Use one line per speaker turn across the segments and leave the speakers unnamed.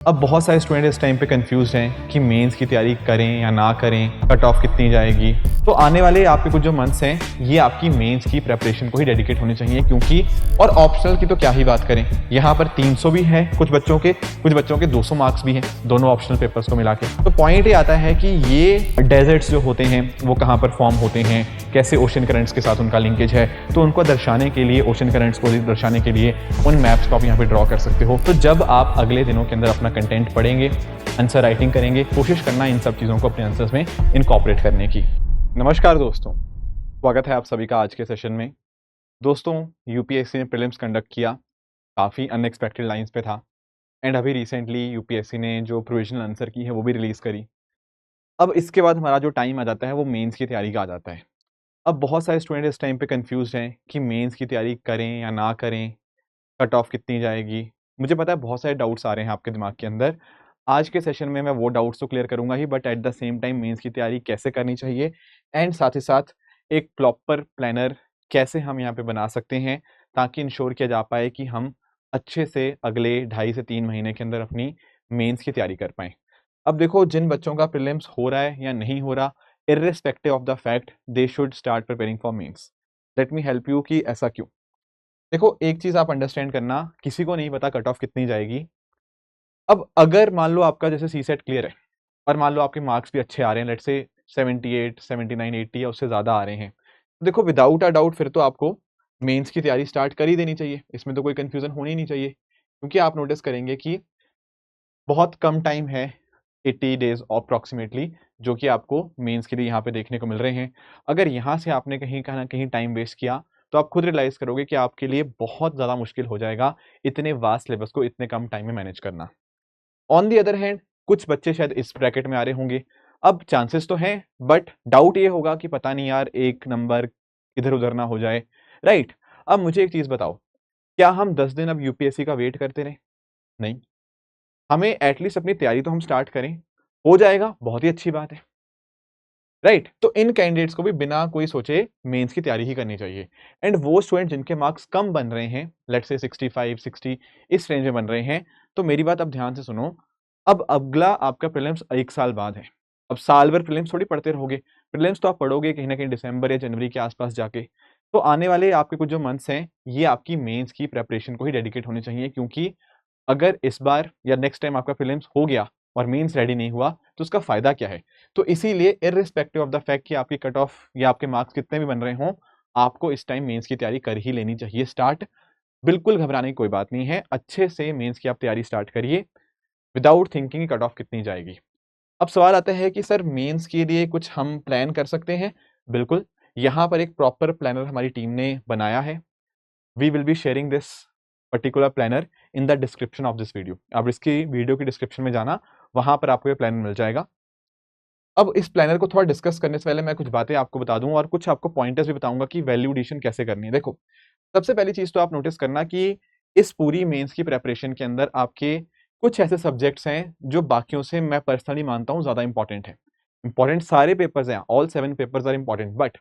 अब बहुत सारे स्टूडेंट इस टाइम पे कंफ्यूज हैं कि मेंस की तैयारी करें या ना करें, कट ऑफ कितनी जाएगी। तो आने वाले आपके कुछ जो मंथ्स हैं ये आपकी मेंस की प्रेपरेशन को ही डेडिकेट होने चाहिए, क्योंकि और ऑप्शनल की तो क्या ही बात करें, यहाँ पर 300 भी है कुछ बच्चों के 200 मार्क्स भी हैं दोनों ऑप्शनल पेपर्स को मिला के। तो पॉइंट ये आता है कि ये डेजर्ट्स जो होते हैं वो कहाँ पर फॉर्म होते हैं, कैसे ओशन करंट्स के साथ उनका लिंकेज है, तो उनको दर्शाने के लिए, ओशन करंट्स को दर्शाने के लिए उन मैप्स को आप यहाँ पे ड्रॉ कर सकते हो। तो जब आप अगले दिनों के अंदर अपना कंटेंट पढ़ेंगे, आंसर राइटिंग करेंगे, कोशिश करना इन सब चीज़ों को अपने आंसर्स में इनकॉर्पोरेट करने की। नमस्कार दोस्तों, स्वागत है आप सभी का आज के सेशन में। दोस्तों, यूपीएससी ने प्रीलिम्स कंडक्ट किया, काफ़ी अनएक्सपेक्टेड लाइंस पे था, एंड अभी रिसेंटली यूपीएससी ने जो प्रोविजनल आंसर की है वो भी रिलीज़ करी। अब इसके बाद हमारा जो टाइम आ जाता है वो मेंस की तैयारी का आ जाता है। अब बहुत सारे स्टूडेंट इस टाइम पे कंफ्यूज हैं कि मेंस की तैयारी करें या ना करें, कट ऑफ कितनी जाएगी। मुझे पता है बहुत सारे डाउट्स आ रहे हैं आपके दिमाग के अंदर। आज के सेशन में मैं वो डाउट्स तो क्लियर करूंगा ही, but at the same time Mains की तैयारी कैसे करनी चाहिए एंड साथ ही साथ एक प्रॉपर प्लानर कैसे हम यहाँ पे बना सकते हैं, ताकि इंश्योर किया जा पाए कि हम अच्छे से अगले 2.5 से 3 महीने के अंदर अपनी मेंस की तैयारी कर पाएँ। अब देखो, जिन बच्चों का प्रीलिम्स हो रहा है या नहीं हो रहा, irrespective of the fact they should start preparing for mains. Let me help you कि ऐसा क्यों। देखो, एक चीज़ आप अंडरस्टैंड करना, किसी को नहीं पता कट ऑफ कितनी जाएगी। अब अगर मान लो आपका जैसे सीसेट क्लियर है और मान लो आपके मार्क्स भी अच्छे आ रहे हैं, लेट्स से 78, 79, 80 या उससे ज़्यादा आ रहे हैं, तो देखो विदाउट अ डाउट फिर तो आपको मेंस की तैयारी स्टार्ट कर ही देनी चाहिए। इसमें तो कोई कन्फ्यूज़न होनी ही नहीं चाहिए, क्योंकि आप नोटिस करेंगे कि बहुत कम टाइम है, 80 डेज़ अप्रॉक्सिमेटली, जो कि आपको मेंस के लिए यहाँ पे देखने को मिल रहे हैं। अगर यहाँ से आपने कहीं न कहीं टाइम वेस्ट किया, तो आप खुद रियलाइज़ करोगे कि आपके लिए बहुत ज़्यादा मुश्किल हो जाएगा इतने वास्ट सिलेबस को इतने कम टाइम में मैनेज करना। ऑन दी अदर हैंड कुछ बच्चे शायद इस ब्रैकेट में आ रहे होंगे। अब चांसेस तो हैं, बट डाउट ये होगा कि पता नहीं यार, एक नंबर इधर-उधर ना हो जाए, राइट? अब मुझे एक चीज़ बताओ, क्या हम 10 दिन अब यूपीएससी का वेट करते रहें? नहीं। हमें एटलीस्ट अपनी तैयारी तो हम स्टार्ट करें। हो जाएगा, बहुत ही अच्छी बात है, राइट? तो इन कैंडिडेट्स को भी बिना कोई सोचे मेंस की तैयारी ही करनी चाहिए। एंड वो स्टूडेंट जिनके मार्क्स कम बन रहे हैं, लेट्स से 65, 60 इस रेंज में बन रहे हैं, तो मेरी बात अब ध्यान से सुनो। अब अगला आपका प्रीलिम्स 1 साल बाद है। अब साल भर प्रीलिम्स थोड़ी पढ़ते रहोगे। प्रीलिम्स तो आप पढ़ोगे कहीं न कहीं दिसंबर या जनवरी के आस-पास जाके। तो आने वाले आपके कुछ जो मंथ्स हैं, ये आपकी मेंस की प्रिपरेशन को ही डेडिकेट होने चाहिए, क्योंकि अगर इस बार या नेक्स्ट टाइम आपका प्रीलिम्स हो गया और मेंस रेडी नहीं हुआ, तो उसका फ़ायदा क्या है? तो इसीलिए इर्रिस्पेक्टिव ऑफ द फैक्ट कि आपकी कट ऑफ या आपके मार्क्स कितने भी बन रहे हों, आपको इस टाइम मेंस की तैयारी कर ही लेनी चाहिए स्टार्ट। बिल्कुल घबराने की कोई बात नहीं है। अच्छे से मेंस की आप तैयारी स्टार्ट करिए, विदाउट थिंकिंग कि कट ऑफ कितनी जाएगी। अब सवाल आता है कि सर मेंस के लिए कुछ हम प्लान कर सकते हैं? बिल्कुल, यहाँ पर एक प्रॉपर प्लानर हमारी टीम ने बनाया है। We will be sharing this particular planner in the description of this video. आप इसकी वीडियो की डिस्क्रिप्शन में जाना, वहाँ पर आपको ये प्लानर मिल जाएगा। अब इस प्लानर को थोड़ा डिस्कस करने से पहले मैं कुछ बातें आपको बता दूँ और कुछ आपको पॉइंटर्स भी बताऊँगा कि वैल्यू एडिशन कैसे करनी है। देखो, सबसे पहली चीज़ तो आप नोटिस करना कि इस पूरी मेंस की प्रिपरेशन के अंदर आपके कुछ ऐसे सब्जेक्ट्स हैं जो बाकियों से मैं पर्सनली मानता हूँ ज़्यादा इंपॉर्टेंट है। इंपॉर्टेंट सारे पेपर्स हैं, all 7 papers are important, but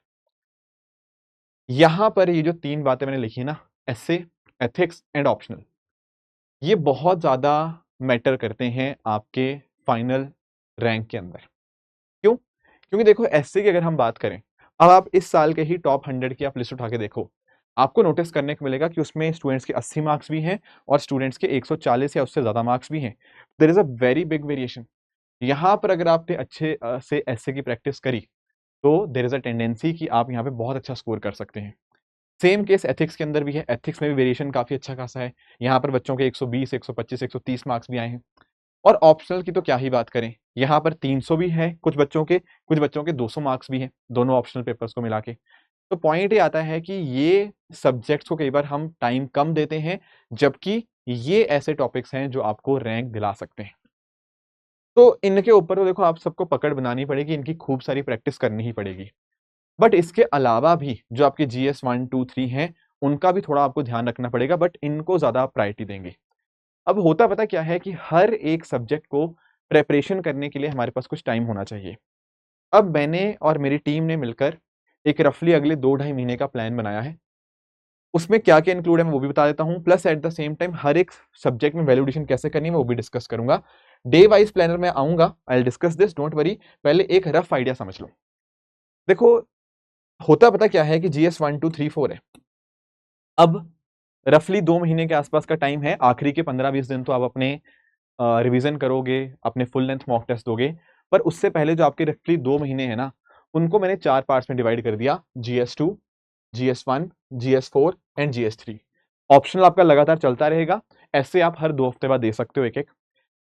यहाँ पर ये जो 3 बातें मैंने लिखी है ना, एसे, एथिक्स एंड ऑप्शनल, ये बहुत ज़्यादा मैटर करते हैं आपके फाइनल रैंक के अंदर। क्यों? क्योंकि देखो, एसए की अगर हम बात करें, अब आप इस साल के ही टॉप 100 की आप लिस्ट उठा के देखो, आपको नोटिस करने को मिलेगा कि उसमें स्टूडेंट्स के 80 मार्क्स भी हैं और स्टूडेंट्स के 140 या उससे ज़्यादा मार्क्स भी हैं। There is a very big variation. यहाँ पर अगर आपने अच्छे से एसए की प्रैक्टिस करी, तो देयर इज़ अ टेंडेंसी कि आप यहाँ पे बहुत अच्छा स्कोर कर सकते हैं। सेम केस एथिक्स के अंदर भी है, एथिक्स में भी वेरिएशन काफ़ी अच्छा खासा है। यहाँ पर बच्चों के 120, 125, 130 मार्क्स भी आए हैं। और ऑप्शनल की तो क्या ही बात करें, यहाँ पर 300 भी है कुछ बच्चों के 200 मार्क्स भी हैं, दोनों ऑप्शनल पेपर्स को मिला के। तो पॉइंट ये आता है कि ये सब्जेक्ट्स को कई बार हम टाइम कम देते हैं, जबकि ये ऐसे टॉपिक्स हैं जो आपको रैंक दिला सकते हैं। तो इनके ऊपर तो देखो आप सबको पकड़ बनानी पड़ेगी, इनकी खूब सारी प्रैक्टिस करनी ही पड़ेगी। बट इसके अलावा भी जो आपके जीएस 1, 2, 3 हैं, उनका भी थोड़ा आपको ध्यान रखना पड़ेगा, बट इनको ज़्यादा आप प्रायोरिटी देंगे। अब होता पता क्या है कि हर एक सब्जेक्ट को प्रिपरेशन करने के लिए हमारे पास कुछ टाइम होना चाहिए। अब मैंने और मेरी टीम ने मिलकर एक रफली अगले 2 ढाई महीने का प्लान बनाया है। उसमें क्या क्या इंक्लूड है मैं वो भी बता देता हूँ, plus at the same time हर एक सब्जेक्ट में वैल्यू एडिशन कैसे करनी है वो भी डिस्कस करूंगा। डे वाइज प्लानर में आऊंगा, I will discuss this, don't worry. पहले एक रफ आइडिया समझ लो। देखो, होता पता क्या है कि GS 1 2 3 4 है। अब रफली 2 महीने के आसपास का टाइम है, आखिरी के 15-20 दिन तो आप अपने रिवीजन करोगे, अपने फुल लेंथ मॉक टेस्ट दोगे, पर उससे पहले जो आपके रफली 2 महीने हैं ना, उनको मैंने 4 पार्ट्स में डिवाइड कर दिया, GS 2, GS 1, GS 4 and GS 3। Optional आपका लगातार चलता रहेगा, ऐसे आप हर 2 हफ्ते बाद दे सकते हो एक एक,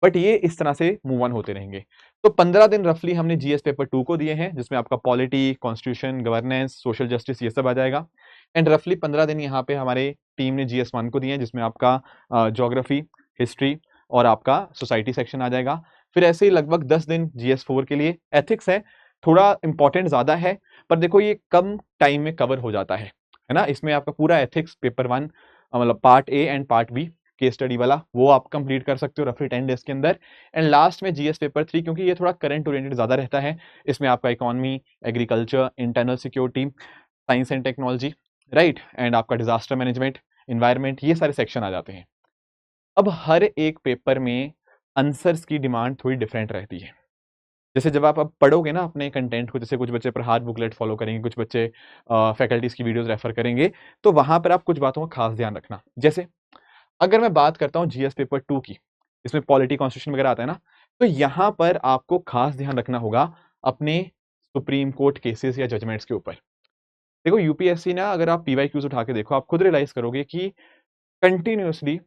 बट ये इस तरह से मूव ऑन होते रहेंगे। तो 15 दिन रफली हमने GS पेपर 2 को दिए हैं, जिसमें आपका polity, constitution, governance, social justice ये सब आ जाएगा। एंड रफली 15 दिन यहाँ पे हमारे टीम ने GS 1 को दिए हैं, जिसमें आपका ज्योग्राफी, हिस्ट्री और आपका सोसाइटी सेक्शन आ जाएगा। फिर ऐसे ही लगभग 10 दिन GS 4 के लिए। एथिक्स है, थोड़ा इंपॉर्टेंट ज्यादा है, पर देखो ये कम टाइम में कवर हो जाता है ना। इसमें आपका पूरा एथिक्स पेपर 1 मतलब part A and part B case study वाला वो आप कंप्लीट कर सकते हो रफली 10 डेज के अंदर। एंड लास्ट में GS पेपर 3, क्योंकि ये थोड़ा करंट ओरिएंटेड ज्यादा रहता है, इसमें आपका economy, agriculture, internal security, science and technology, right, and आपका डिजास्टर मैनेजमेंट, इन्वायरमेंट, ये सारे सेक्शन आ जाते हैं। अब हर एक पेपर में आंसर्स की डिमांड थोड़ी डिफरेंट रहती है। जैसे जब आप अब पढ़ोगे ना अपने कंटेंट को, जैसे कुछ बच्चे प्रहार बुकलेट फॉलो करेंगे, कुछ बच्चे फैकल्टीज की वीडियोस रेफर करेंगे, तो वहां पर आप कुछ बातों का खास ध्यान रखना। जैसे अगर मैं बात करता हूँ GS पेपर 2 की, इसमें पॉलिटी, कॉन्स्टिट्यूशन वगैरह आता है ना, तो यहां पर आपको खास ध्यान रखना होगा अपने सुप्रीम कोर्ट केसेस या जजमेंट्स के ऊपर। देखो UPSC ना, अगर आप PYQs उठा के देखो, आप खुद रियलाइज करोगे कि कंटिन्यूअसली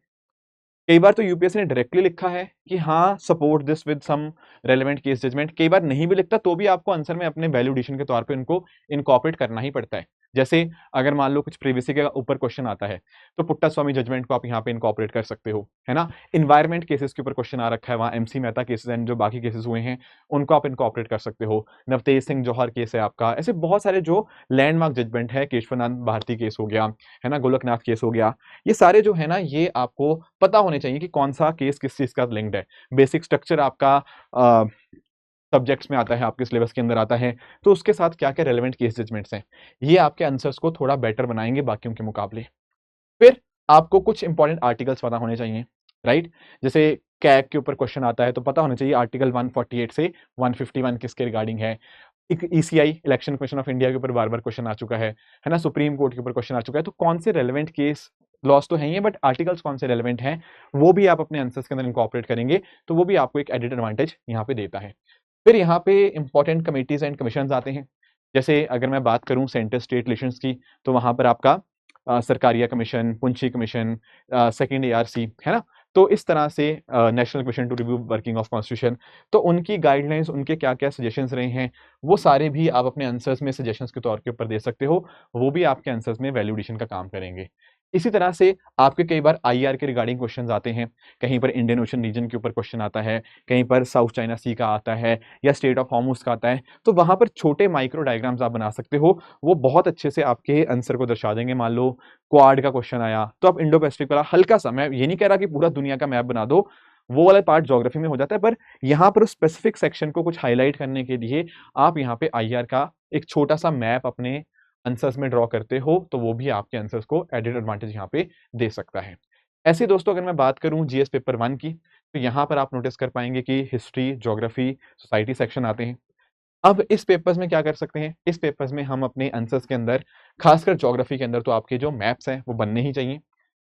कई बार तो यूपीएससी ने डायरेक्टली लिखा है कि हाँ support this with some relevant case judgement, कई बार नहीं भी लिखता तो भी आपको आंसर में अपने वैल्यूडेशन के तौर पे उनको इनकॉर्पोरेट करना ही पड़ता है। जैसे अगर मान लो कुछ प्रीवियसी के ऊपर क्वेश्चन आता है, तो पुट्टा स्वामी जजमेंट को आप यहाँ पे इनकॉर्पोरेट कर सकते हो, है ना। इन्वायरमेंट केसेस के ऊपर क्वेश्चन आ रखा है, वहाँ MC मेहता केसेस एंड जो बाकी केसेस हुए हैं उनको आप इनकॉर्पोरेट कर सकते हो। नवतेज सिंह जौहर केस है आपका, ऐसे बहुत सारे जो लैंडमार्क जजमेंट है, केशवनाथ भारती केस हो गया, है ना, गोलकनाथ केस हो गया, ये सारे जो है ना, ये आपको पता होने चाहिए कि कौन सा केस किस चीज का लिंक्ड है। बेसिक स्ट्रक्चर आपका सब्जेक्ट्स में आता है, आपके सिलेबस के अंदर आता है, तो उसके साथ क्या क्या रेलेवेंट केस जजमेंट्स हैं, ये आपके आंसर्स को थोड़ा बेटर बनाएंगे बाकियों के मुकाबले। फिर आपको कुछ इंपॉर्टेंट आर्टिकल्स पता होने चाहिए, राइट। जैसे कैग के ऊपर क्वेश्चन आता है तो पता होना चाहिए आर्टिकल 148 से 151 किसके रिगार्डिंग है। एक ECI election commission of India के ऊपर बार बार क्वेश्चन आ चुका है ना, सुप्रीम कोर्ट के ऊपर क्वेश्चन आ चुका है, तो कौन से रेलेवेंट केस लॉस तो है ही है, बट आर्टिकल्स कौन से रेलेवेंट हैं वो भी आप अपने आंसर्स के अंदर इनकॉर्पोरेट करेंगे, तो वो भी आपको एक एडिड एडवांटेज यहाँ पे देता है। फिर यहाँ पे इंपॉर्टेंट कमिटीज एंड कमीशन आते हैं। जैसे अगर मैं बात करूं सेंटर स्टेट रिलेशंस की, तो वहां पर आपका Sarkaria commission, Punchhi commission, second ARC, है ना। तो इस तरह से national commission to review working of constitution, तो उनकी गाइडलाइंस, उनके क्या क्या सजेशंस रहे हैं, वो सारे भी आप अपने आंसर्स में सजेशंस के तौर के ऊपर दे सकते हो, वो भी आपके आंसर्स में वैल्यूडेशन का काम करेंगे। इसी तरह से आपके कई बार IR के रिगार्डिंग क्वेश्चंस आते हैं, कहीं पर इंडियन ओशन रीजन के ऊपर क्वेश्चन आता है, कहीं पर साउथ चाइना सी का आता है, या स्टेट ऑफ हॉर्मुज का आता है, तो वहां पर छोटे माइक्रो डायग्राम्स आप बना सकते हो, वो बहुत अच्छे से आपके आंसर को दर्शा देंगे। मान लो क्वाड का क्वेश्चन आया, तो आप इंडो पैसिफिक वाला हल्का सा, मैं ये नहीं कह रहा कि पूरा दुनिया का मैप बना दो, वो वाला पार्ट ज्योग्राफी में हो जाता है, पर यहाँ पर स्पेसिफिक सेक्शन को कुछ हाईलाइट करने के लिए आप यहाँ पे IR का एक छोटा सा मैप अपने आंसर्स में ड्रॉ करते हो, तो वो भी आपके आंसर्स को एडेड एडवांटेज यहाँ पे दे सकता है। ऐसे दोस्तों अगर मैं बात करूं GS पेपर 1 की, तो यहाँ पर आप नोटिस कर पाएंगे कि हिस्ट्री, ज्योग्राफी, सोसाइटी सेक्शन आते हैं। अब इस पेपर्स में क्या कर सकते हैं, इस पेपर्स में हम अपने आंसर्स के अंदर, खासकर ज्योग्राफी के अंदर, तो आपके जो मैप्स हैं वो बनने ही चाहिए,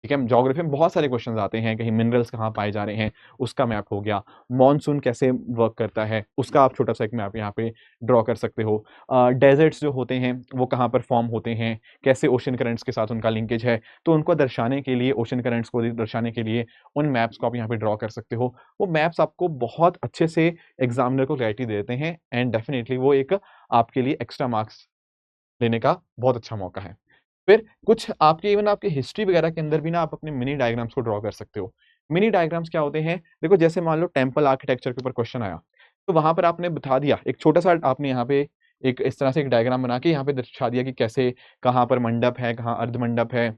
ठीक है। ज्योग्राफी में बहुत सारे क्वेश्चंस आते हैं, कहीं मिनरल्स कहाँ पाए जा रहे हैं उसका मैप हो गया, मॉनसून कैसे वर्क करता है उसका आप छोटा सा एक मैप यहाँ पे ड्रॉ कर सकते हो, डेजर्ट्स जो होते हैं वो कहाँ पर फॉर्म होते हैं, कैसे ओशन करंट्स के साथ उनका लिंकेज है, तो उनको दर्शाने के लिए, ओशन करंट्स को दर्शाने के लिए उन मैप्स को आप यहाँ पे ड्रॉ कर सकते हो। वो मैप्स आपको बहुत अच्छे से एग्जामिनर को क्लैरिटी देते हैं, एंड डेफिनेटली वो एक आपके लिए एक्स्ट्रा मार्क्स लेने का बहुत अच्छा मौका है। फिर कुछ आपके इवन आपके हिस्ट्री वगैरह के अंदर भी ना आप अपने मिनी डायग्राम्स को ड्रॉ कर सकते हो। मिनी डायग्राम्स क्या होते हैं, देखो जैसे मान लो टेम्पल आर्किटेक्चर के ऊपर क्वेश्चन आया, तो वहां पर आपने बता दिया एक छोटा सा, आपने यहाँ पे एक इस तरह से एक डायग्राम बना के यहाँ पे दर्शा दिया कि कैसे, कहाँ पर मंडप है, कहाँ अर्ध मंडप है,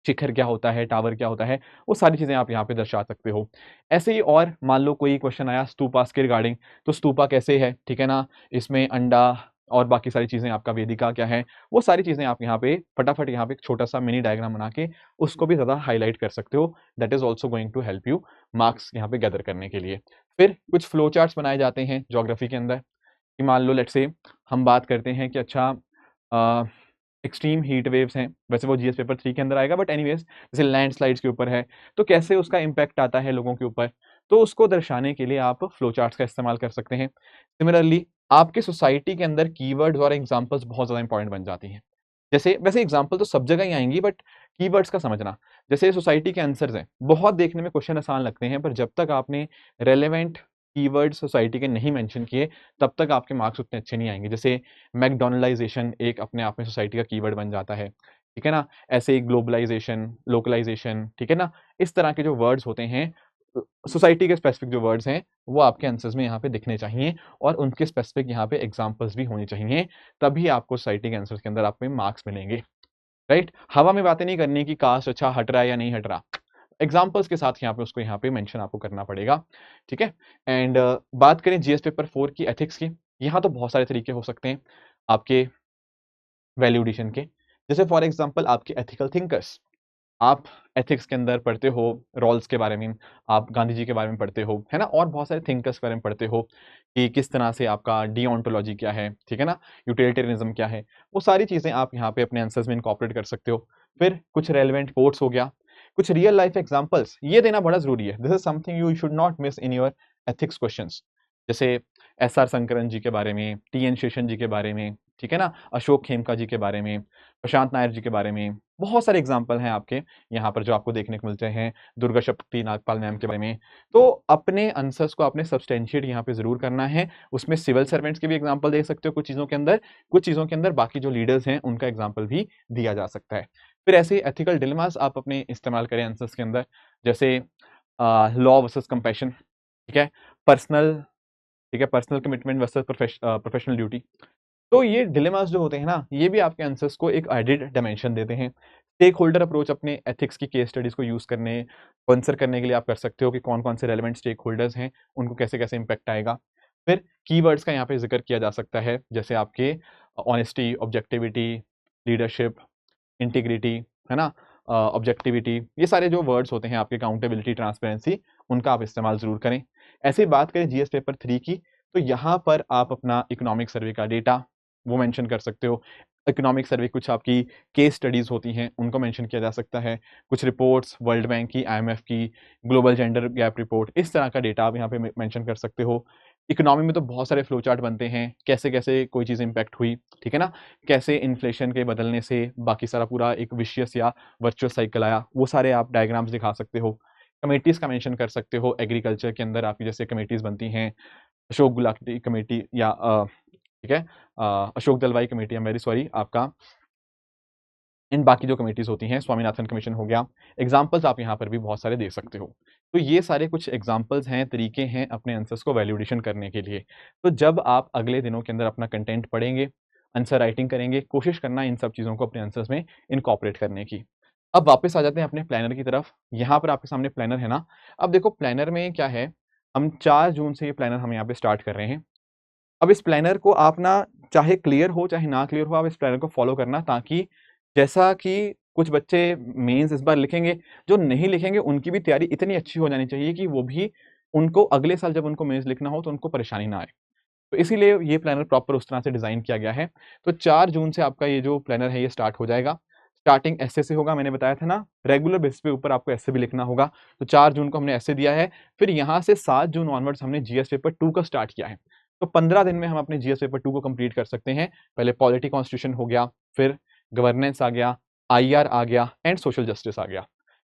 शिखर क्या होता है, टावर क्या होता है, वो सारी चीजें आप यहाँ पे दर्शा सकते हो। ऐसे ही और मान लो कोई क्वेश्चन आया स्तूपास के रिगार्डिंग, तो स्तूपा कैसे है, ठीक है ना, इसमें अंडा, और बाकी सारी चीज़ें आपका वेदिका क्या है, वो सारी चीज़ें आप यहाँ पे फटाफट यहाँ पे एक छोटा-सा मिनी डायग्राम बना के उसको भी ज़्यादा हाइलाइट कर सकते हो। That is also going to help you marks यहाँ पे गैदर करने के लिए। फिर कुछ फ्लो चार्ट्स बनाए जाते हैं ज्योग्राफी के अंदर, कि मान लो लेट्स से हम बात करते हैं कि अच्छा एक्सट्रीम हीट वेव्स हैं, वैसे वो जीएस पेपर 3 के अंदर आएगा बट एनीवेज़ जैसे लैंडस्लाइड्स के ऊपर है, तो कैसे उसका इम्पैक्ट आता है लोगों के ऊपर, तो उसको दर्शाने के लिए आप फ्लो चार्ट्स का इस्तेमाल कर सकते हैं। सिमिलरली आपकी सोसाइटी के अंदर कीवर्ड्स और एग्ज़ाम्पल्स बहुत ज़्यादा इंपॉर्टेंट बन जाती हैं। जैसे वैसे एग्ज़ाम्पल तो सब जगह ही आएँगी बट कीवर्ड्स का समझना, जैसे सोसाइटी के आंसर्स हैं, बहुत देखने में क्वेश्चन आसान लगते हैं पर जब तक आपने रेलेवेंट कीवर्ड सोसाइटी के नहीं मेंशन किए, तब तक आपके मार्क्स उतने अच्छे नहीं आएँगे। जैसे मैकडॉनलाइज़ेशन एक अपने आप में सोसाइटी का कीवर्ड बन जाता है, ठीक है ना? ऐसे ही ग्लोबलाइज़ेशन, लोकलाइज़ेशन, ठीक है ना? इस तरह के जो वर्ड्स होते हैं सोसाइटी के स्पेसिफिक जो वर्ड्स हैं, वो आपके आंसर्स में यहाँ पे दिखने चाहिए और उनके स्पेसिफिक यहाँ पे एग्ज़ाम्पल्स भी होने चाहिए, तभी आपको सोसाइटी के आंसर्स के अंदर आपको मार्क्स मिलेंगे, राइट? हवा में बातें नहीं करनी कि काश अच्छा हट रहा है या नहीं हट रहा। एग्ज़ाम्पल्स के साथ यहाँ पे उसको यहाँ पे मेंशन आपको करना पड़ेगा, ठीक है? एंड बात करें जीएस पेपर 4 की एथिक्स की, यहाँ तो बहुत सारे तरीके हो सकते हैं आपके वैल्यू एडिशन के। जैसे फॉर एग्ज़ाम्पल आपके एथिकल थिंकर्स, आप एथिक्स के अंदर पढ़ते हो, रॉल्स के बारे में, आप गांधी जी के बारे में पढ़ते हो, है ना? और बहुत सारे थिंकर्स के बारे में पढ़ते हो कि किस तरह से आपका डिओन्टोलॉजी क्या है, ठीक है ना? यूटिलिटेरियनिज़्म क्या है? वो सारी चीज़ें आप यहाँ पे अपने आंसर्स में इनकॉर्पोरेट कर सकते हो। फिर कुछ रेलेवेंट कोट्स हो गया, कुछ रियल लाइफ एग्ज़ाम्पल्स, ये देना बड़ा ज़रूरी है। This is something you should not miss in your ethics questions. जैसे एसआर शंकरन जी के बारे में, टीएन शेषन जी के बारे में, ठीक है ना? अशोक खेमका जी के बारे में, प्रशांत नायर जी के बारे में, बहुत सारे एग्ज़ाम्पल हैं आपके यहाँ पर जो आपको देखने को मिलते हैं, दुर्गा शक्ति नागपाल मैम के बारे में। तो अपने आंसर्स को आपने सब्सटेंशिएट यहाँ पे ज़रूर करना है। उसमें सिविल सर्वेंट्स के भी एग्ज़ाम्पल दे सकते हो कुछ चीज़ों के अंदर, कुछ चीज़ों के अंदर बाकी जो लीडर्स हैं, उनका एग्ज़ाम्पल भी दिया जा सकता है। फिर ऐसे ही एथिकल डिलेमास आप अपने इस्तेमाल करें आंसर्स के अंदर, जैसे लॉ वर्सेस कंपैशन, ठीक है? पर्सनल, ठीक है? Personal commitment versus professional duty. तो ये डिलेमास जो होते हैं ना, ये भी आपके आंसर्स को एक एडेड डायमेंशन देते हैं। स्टेक होल्डर अप्रोच अपने एथिक्स की केस स्टडीज़ को यूज़ करने, आंसर करने के लिए आप कर सकते हो कि कौन-कौन से रेलेवेंट स्टेक होल्डर्स हैं, उनको कैसे-कैसे इम्पैक्ट आएगा। फिर कीवर्ड्स का यहाँ पे ज़िक्र किया जा सकता है, जैसे आपके ऑनेस्टी, ऑब्जेक्टिविटी, लीडरशिप, इंटीग्रिटी, है ना? ऑब्जेक्टिविटी, ये सारे जो वर्ड्स होते हैं आपके अकाउंटेबिलिटी, ट्रांसपेरेंसी, उनका आप इस्तेमाल ज़रूर करें। ऐसे ही बात करें जीएस पेपर 3 की, तो यहाँ पर आप अपना इकोनॉमिक सर्वे का डेटा वो मेंशन कर सकते हो। इकोनॉमिक सर्वे कुछ आपकी केस स्टडीज़ होती हैं, उनको मेंशन किया जा सकता है। कुछ रिपोर्ट्स वर्ल्ड बैंक की, आईएमएफ की, ग्लोबल जेंडर गैप रिपोर्ट, इस तरह का डेटा आप यहाँ पे मेंशन कर सकते हो। इकोनॉमी में तो बहुत सारे फ्लो चार्ट बनते हैं, कैसे-कैसे कोई चीज़ इम्पैक्ट हुई, ठीक है ना? कैसे इन्फ्लेशन के बदलने से बाकी सारा पूरा एक विशियस या वर्चुअस साइकिल आया, वो सारे आप डायग्राम्स दिखा सकते हो। कमिटीज़ का मेंशन कर सकते हो, एग्रीकल्चर के अंदर आपकी जैसे कमिटीज़ बनती हैं, अशोक गुलाटी कमेटी या ठीक है? Ashok Dalwai committee, I am very sorry, आपका इन बाकी जो कमिटीज़ होती हैं, स्वामीनाथन कमीशन हो गया, एग्ज़ाम्पल्स आप यहाँ पर भी बहुत सारे दे सकते हो। तो ये सारे कुछ एग्ज़ाम्पल्स हैं, तरीके हैं अपने आंसर्स को वैल्यूएशन करने के लिए। तो जब आप अगले दिनों के अंदर अपना कंटेंट पढ़ेंगे, आंसर राइटिंग करेंगे, कोशिश करना इन सब चीज़ों को अपने आंसर्स में इनकॉर्पोरेट करने की। अब वापस आ जाते हैं अपने प्लानर की तरफ। यहाँ पर आपके सामने प्लानर है ना, अब देखो प्लानर में क्या है, हम 4 जून से ये प्लानर हम यहाँ पे स्टार्ट कर रहे हैं। अब इस प्लानर को आप ना चाहे क्लियर हो चाहे ना क्लियर हो, आप इस प्लानर को फॉलो करना, ताकि जैसा कि कुछ बच्चे मेंस इस बार लिखेंगे, जो नहीं लिखेंगे उनकी भी तैयारी इतनी अच्छी हो जानी चाहिए कि वो भी उनको अगले साल जब उनको मेंस लिखना हो तो उनको परेशानी ना आए। तो इसीलिए ये प्लानर प्रॉपर उस तरह से डिज़ाइन किया गया है। तो 4 जून से आपका ये जो प्लानर है ये स्टार्ट हो जाएगा। स्टार्टिंग एस्से से होगा, मैंने बताया था ना, रेगुलर बेसिस पे ऊपर आपको एस्से भी लिखना होगा। तो 4 जून को हमने एस्से दिया है, फिर यहाँ से 7 जून ऑनवर्ड्स हमने जीएस पेपर 2 का स्टार्ट किया है। तो 15 दिन में हम अपने जीएस पेपर 2 को कंप्लीट कर सकते हैं। पहले पॉलिटी कॉन्स्टिट्यूशन हो गया, फिर गवर्नेंस आ गया, आईआर आ गया एंड सोशल जस्टिस आ गया।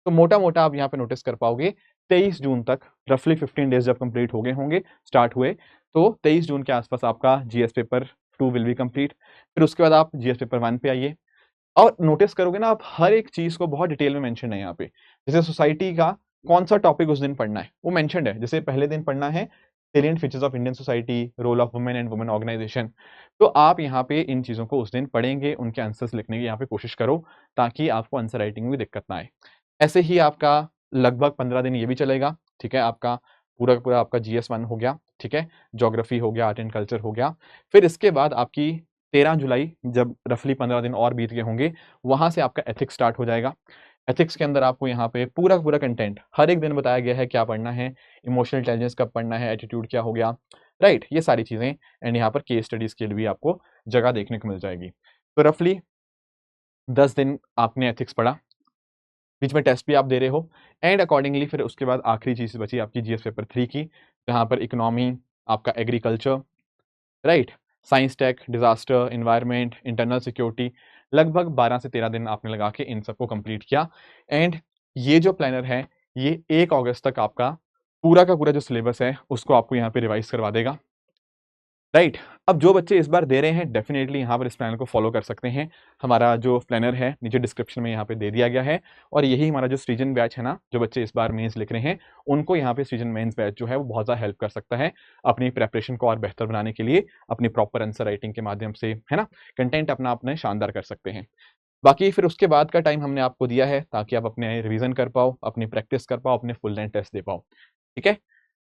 तो मोटा-मोटा आप यहाँ पे नोटिस कर पाओगे 23 जून तक, रफली 15 डेज़ जब कंप्लीट हो गए होंगे, स्टार्ट हुए, तो 23 जून के आसपास आपका GS paper 2 will be complete. फिर उसके बाद आप जीएस पेपर 1 पे आइए और नोटिस करोगे ना आप, हर एक चीज़ को बहुत डिटेल में मेंशन है यहाँ पे। जैसे सोसाइटी का कौन-सा टॉपिक उस दिन पढ़ना है, वो मेंशन्ड है। जैसे पहले दिन पढ़ना है salient features of Indian society, role of women and women organisation. तो आप यहाँ पे इन चीज़ों को उस दिन पढ़ेंगे, उनके आंसर्स लिखने की यहाँ पे कोशिश करो, ताकि आपको आंसर राइटिंग में दिक्कत ना आए। ऐसे ही आपका लगभग 15 दिन ये भी चलेगा, ठीक है? आपका पूरा का पूरा आपका GS1 हो गया, ठीक है, ज्योग्राफी हो गया, आर्ट एंड कल्चर हो गया। फिर इसके बाद आपकी 13 जुलाई, जब रफली 15 दिन और बीत गए होंगे, वहाँ से आपका एथिक्स स्टार्ट हो जाएगा। एथिक्स के अंदर आपको यहाँ पे पूरा का पूरा कंटेंट हर एक दिन बताया गया है क्या पढ़ना है, इमोशनल इंटेलिजेंस कब पढ़ना है, एटीट्यूड क्या हो गया, राइट, ये सारी चीज़ें। एंड यहाँ पर केस स्टडीज़ के लिए भी आपको जगह देखने को मिल जाएगी। तो रफली 10 दिन आपने एथिक्स पढ़ा, बीच में टेस्ट भी आप दे रहे हो, एंड अकॉर्डिंगली फिर उसके बाद आखिरी चीज़ बची आपकी GS पेपर 3 की, जहाँ पर इकोनॉमी, आपका agriculture, right, science tech, disaster, environment, internal security, लगभग 12 से 13 दिन आपने लगा के इन सबको कंप्लीट किया। एंड ये जो प्लानर है, ये 1 अगस्त तक आपका पूरा का पूरा जो सिलेबस है उसको आपको यहाँ पे रिवाइज करवा देगा, राइट। अब जो बच्चे इस बार दे रहे हैं डेफिनेटली यहाँ पर इस प्लान को फॉलो कर सकते हैं। हमारा जो प्लानर है नीचे डिस्क्रिप्शन में यहाँ पे दे दिया गया है, और यही हमारा जो सृजन बैच है ना, जो बच्चे इस बार मेंस लिख रहे हैं उनको यहाँ पे सृजन मेंस बैच जो है वो बहुत ज़्यादा हेल्प कर सकता है अपनी प्रेपरेशन को और बेहतर बनाने के लिए, अपनी प्रॉपर आंसर राइटिंग के माध्यम से, है ना, कंटेंट अपना अपने शानदार कर सकते हैं। बाकी फिर उसके बाद का टाइम हमने आपको दिया है ताकि आप अपने रिवीजन कर पाओ, अपनी प्रैक्टिस कर पाओ, अपने फुल लेंथ टेस्ट दे पाओ, ठीक है।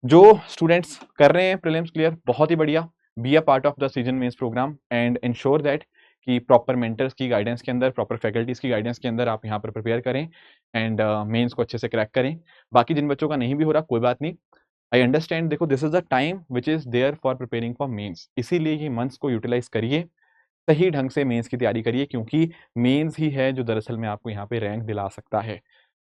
जो स्टूडेंट्स कर रहे हैं प्रीलिम्स क्लियर, बहुत ही बढ़िया, be a part of the season mains programme and ensure that कि प्रॉपर मेंटर्स की गाइडेंस के अंदर, प्रॉपर फैकल्टीज की गाइडेंस के अंदर आप यहाँ पर प्रिपेयर करें एंड मेंस को अच्छे से क्रैक करें। बाकी जिन बच्चों का नहीं भी हो रहा कोई बात नहीं, आई अंडरस्टैंड, देखो this is the time which is there for preparing for mains, इसीलिए ये मंथ्स को यूटिलाइज करिए, सही ढंग से मेंस की तैयारी करिए, क्योंकि मेंस ही है जो दरअसल में आपको यहाँ पे रैंक दिला सकता है।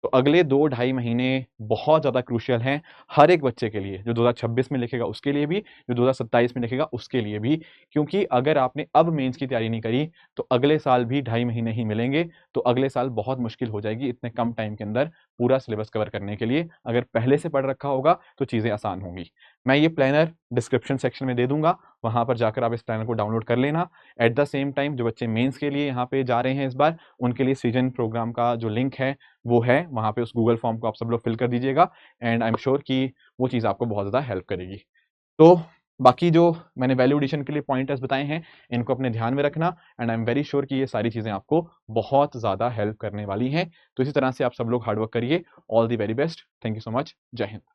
तो अगले 2 ढाई महीने बहुत ज़्यादा क्रूशियल हैं हर एक बच्चे के लिए, जो 2026 में लिखेगा उसके लिए भी, जो 2027 में लिखेगा उसके लिए भी, क्योंकि अगर आपने अब मेंस की तैयारी नहीं करी तो अगले साल भी ढाई महीने ही मिलेंगे, तो अगले साल बहुत मुश्किल हो जाएगी इतने कम टाइम के अंदर पूरा सिलेबस कवर करने के लिए। अगर पहले से पढ़ रखा होगा तो चीज़ें आसान होंगी। मैं ये प्लानर डिस्क्रिप्शन सेक्शन में दे दूंगा, वहाँ पर जाकर आप इस प्लानर को डाउनलोड कर लेना। एट द सेम टाइम जो बच्चे मेंस के लिए यहाँ पे जा रहे हैं इस बार, उनके लिए सीजन प्रोग्राम का जो लिंक है वो है वहाँ पे, उस गूगल फॉर्म को आप सब लोग फिल कर दीजिएगा, एंड आई एम श्योर कि वो चीज़ आपको बहुत ज़्यादा हेल्प करेगी। तो बाकी जो मैंने वैल्यू एडिशन के लिए पॉइंटर्स बताए हैं इनको अपने ध्यान में रखना, and I am very sure कि ये सारी चीज़ें आपको बहुत ज़्यादा हेल्प करने वाली हैं। तो इसी तरह से आप सब लोग हार्डवर्क करिए। All the very best, thank you so much, जय हिंद।